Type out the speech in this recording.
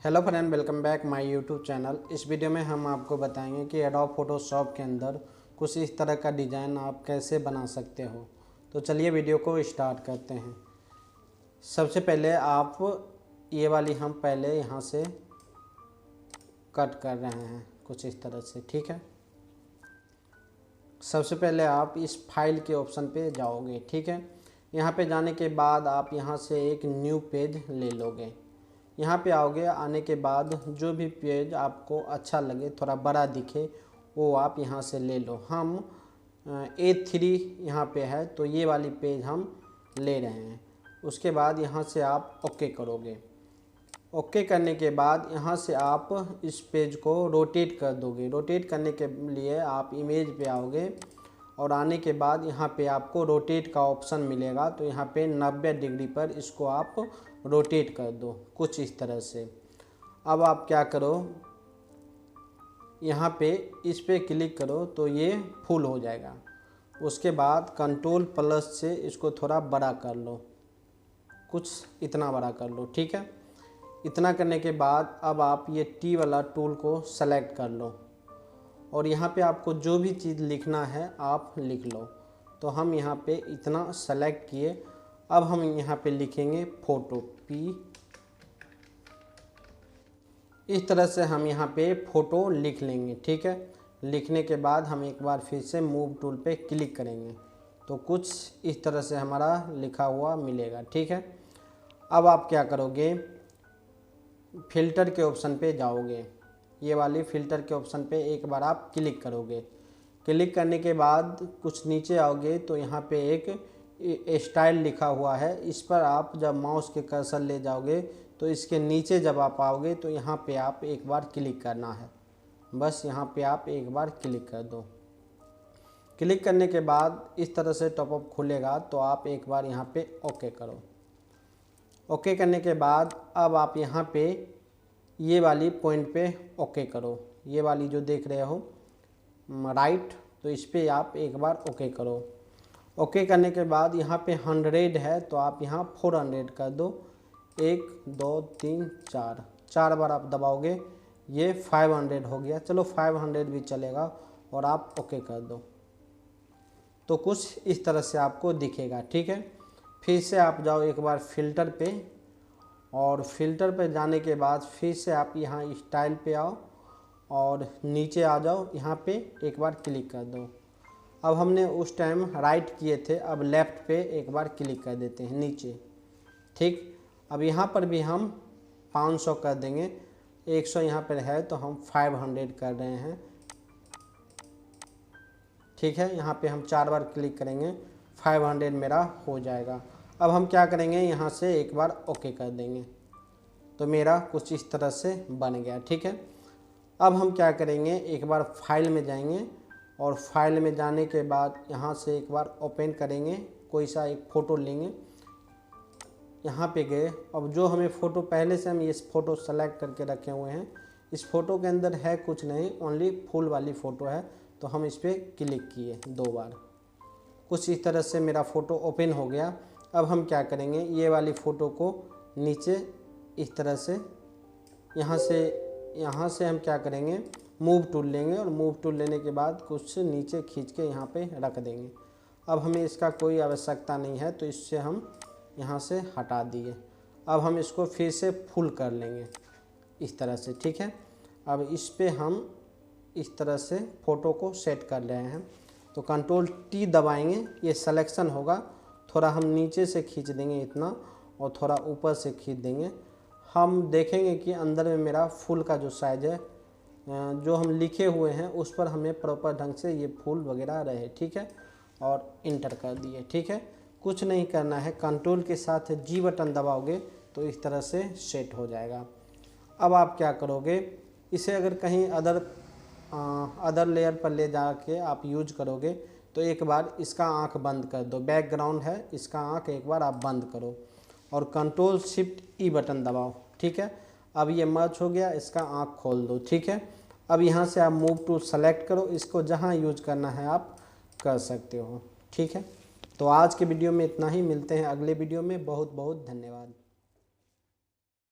Hello friend, welcome back my YouTube channel. इस video में हम आपको बताएंगे कि एडोब फोटोशॉप के अंदर कुछ इस तरह का डिज़ाइन आप कैसे बना सकते हो। तो चलिए वीडियो को स्टार्ट करते हैं। सबसे पहले आप ये वाली हम पहले यहाँ से कट कर रहे हैं कुछ इस तरह से, ठीक है। सबसे पहले आप इस फाइल के ऑप्शन पे जाओगे, ठीक है। यहाँ पे जाने के बाद आप यहाँ से एक न्यू पेज ले लोगे। यहाँ पे आओगे, आने के बाद जो भी पेज आपको अच्छा लगे, थोड़ा बड़ा दिखे, वो आप यहाँ से ले लो। हम A3 यहाँ पे है तो ये वाली पेज हम ले रहे हैं। उसके बाद यहाँ से आप ओके करोगे। ओके करने के बाद यहाँ से आप इस पेज को रोटेट कर दोगे। रोटेट करने के लिए आप इमेज पे आओगे और आने के बाद यहाँ पे आपको रोटेट का ऑप्शन मिलेगा। तो यहाँ पे 90 डिग्री पर इसको आप रोटेट कर दो कुछ इस तरह से। अब आप क्या करो, यहाँ पे इस पे क्लिक करो तो ये फुल हो जाएगा। उसके बाद Ctrl+ से इसको थोड़ा बड़ा कर लो, कुछ इतना बड़ा कर लो, ठीक है। इतना करने के बाद अब आप ये टी वाला टूल को सेलेक्ट कर लो और यहाँ पे आपको जो भी चीज़ लिखना है आप लिख लो। तो हम यहाँ पे इतना सेलेक्ट किए। अब हम यहाँ पे लिखेंगे फ़ोटो P। इस तरह से हम यहाँ पे फ़ोटो लिख लेंगे, ठीक है। लिखने के बाद हम एक बार फिर से मूव टूल पे क्लिक करेंगे तो कुछ इस तरह से हमारा लिखा हुआ मिलेगा, ठीक है। अब आप क्या करोगे, फ़िल्टर के ऑप्शन पे जाओगे। ये वाली फ़िल्टर के ऑप्शन पे एक बार आप क्लिक करोगे। क्लिक करने के बाद कुछ नीचे आओगे तो यहाँ पे एक स्टाइल लिखा हुआ है। इस पर आप जब माउस के कर्सर ले जाओगे तो इसके नीचे जब आप आओगे तो यहाँ पे आप एक बार क्लिक करना है। बस यहाँ पे आप एक बार क्लिक कर दो। क्लिक करने के बाद इस तरह से टॉपअप खुलेगा तो आप एक बार यहाँ पे ओके करो। ओके करने के बाद अब आप यहाँ पे ये वाली पॉइंट पे ओके करो। ये वाली जो देख रहे हो राइट, तो इस पर आप एक बार ओके करो। ओके करने के बाद यहाँ पे 100 है तो आप यहाँ 400 कर दो। 1 2 3 4 बार आप दबाओगे, ये 500 हो गया। चलो 500 भी चलेगा और आप ओके कर दो। तो कुछ इस तरह से आपको दिखेगा, ठीक है। फिर से आप जाओ एक बार फ़िल्टर पे और फ़िल्टर पे जाने के बाद फिर से आप यहाँ स्टाइल पे आओ और नीचे आ जाओ। यहाँ पे एक बार क्लिक कर दो। अब हमने उस टाइम राइट किए थे, अब लेफ़्ट पे एक बार क्लिक कर देते हैं नीचे, ठीक। अब यहाँ पर भी हम 500 कर देंगे। 100 यहाँ पर है तो हम 500 कर रहे हैं, ठीक है। यहाँ पे हम 4 बार क्लिक करेंगे, 500 मेरा हो जाएगा। अब हम क्या करेंगे, यहाँ से एक बार ओके कर देंगे तो मेरा कुछ इस तरह से बन गया, ठीक है। अब हम क्या करेंगे, एक बार फाइल में जाएंगे और फाइल में जाने के बाद यहाँ से एक बार ओपन करेंगे। कोई सा एक फ़ोटो लेंगे, यहाँ पे गए। अब जो हमें फ़ोटो पहले से हम ये फ़ोटो सेलेक्ट करके रखे हुए हैं, इस फ़ोटो के अंदर है कुछ नहीं, ओनली फुल वाली फ़ोटो है। तो हम इस पर क्लिक किए 2 बार, कुछ इस तरह से मेरा फ़ोटो ओपन हो गया। अब हम क्या करेंगे, ये वाली फ़ोटो को नीचे इस तरह से यहाँ से हम क्या करेंगे, मूव टूल लेंगे और मूव टूल लेने के बाद कुछ नीचे खींच के यहाँ पे रख देंगे। अब हमें इसका कोई आवश्यकता नहीं है तो इससे हम यहाँ से हटा दिए। अब हम इसको फिर से फुल कर लेंगे इस तरह से, ठीक है। अब इस पे हम इस तरह से फ़ोटो को सेट कर रहे हैं तो Ctrl+T दबाएंगे, ये सिलेक्शन होगा। थोड़ा हम नीचे से खींच देंगे इतना और थोड़ा ऊपर से खींच देंगे। हम देखेंगे कि अंदर में मेरा फूल का जो साइज़ है, जो हम लिखे हुए हैं उस पर हमें प्रॉपर ढंग से ये फूल वगैरह रहे, ठीक है। और इंटर कर दिए, ठीक है। कुछ नहीं करना है, कंट्रोल के साथ G बटन दबाओगे तो इस तरह से सेट हो जाएगा। अब आप क्या करोगे, इसे अगर कहीं अदर लेयर पर ले जाके आप यूज करोगे तो एक बार इसका आँख बंद कर दो। बैकग्राउंड है, इसका आँख एक बार आप बंद करो और Ctrl+Shift+E बटन दबाओ, ठीक है। अब ये मर्ज हो गया, इसका आँख खोल दो, ठीक है। अब यहाँ से आप मूव टूल सेलेक्ट करो, इसको जहाँ यूज करना है आप कर सकते हो, ठीक है। तो आज के वीडियो में इतना ही, मिलते हैं अगले वीडियो में। बहुत बहुत धन्यवाद।